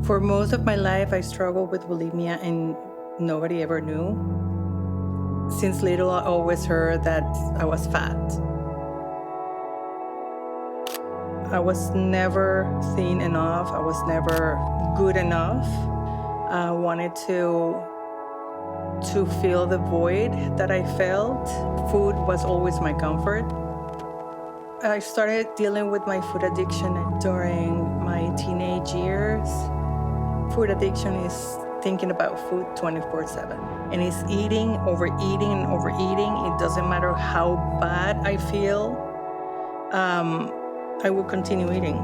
For most of my life, I struggled with bulimia and nobody ever knew. Since little, I always heard that I was fat. I was never thin enough. I was never good enough. I wanted to fill the void that I felt. Food was always my comfort. I started dealing with my food addiction during my teenage years. Food addiction is thinking about food 24/7. And it's eating, overeating, and overeating. It doesn't matter how bad I feel. I will continue eating.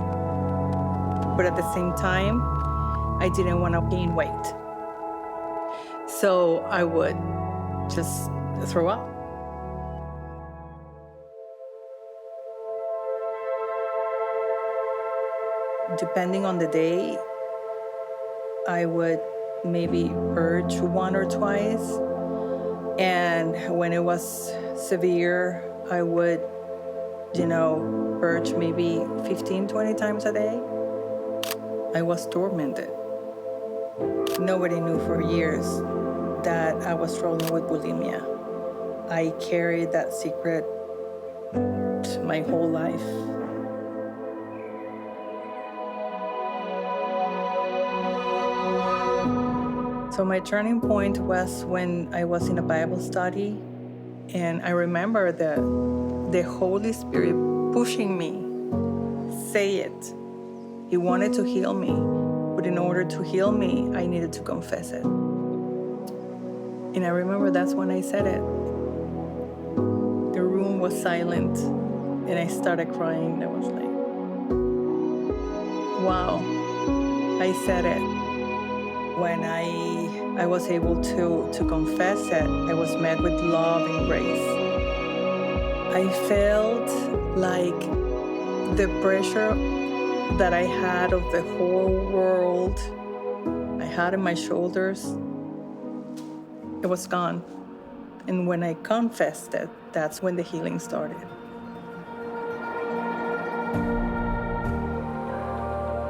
But at the same time, I didn't want to gain weight. So I would just throw up. Depending on the day, I would maybe purge one or twice. And when it was severe, I would, purge maybe 15, 20 times a day. I was tormented. Nobody knew for years that I was struggling with bulimia. I carried that secret my whole life. So my turning point was when I was in a Bible study, and I remember the Holy Spirit pushing me, say it. He wanted to heal me, but in order to heal me, I needed to confess it. And I remember that's when I said it. The room was silent, and I started crying. I was like, wow, I said it. When I was able to confess it, I was met with love and grace. I felt like the pressure that I had of the whole world I had on my shoulders, it was gone. And when I confessed it, that's when the healing started.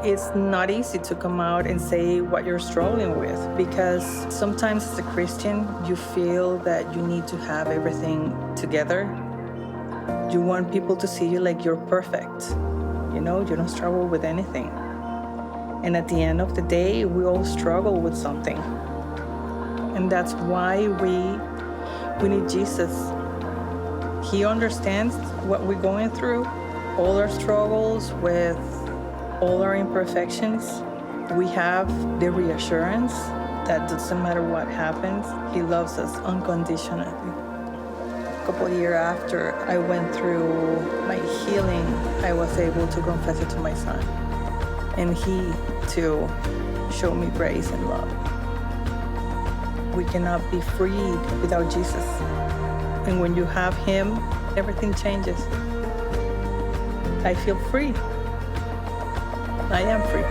It's not easy to come out and say what you're struggling with, because sometimes as a Christian, you feel that you need to have everything together. You want people to see you like you're perfect. You don't struggle with anything. And at the end of the day, we all struggle with something. And that's why we need Jesus. He understands what we're going through, all our struggles with all our imperfections. We have the reassurance that doesn't matter what happens, He loves us unconditionally. A couple of years after I went through my healing, I was able to confess it to my son. And he, too, showed me grace and love. We cannot be freed without Jesus. And when you have Him, everything changes. I feel free. I am free.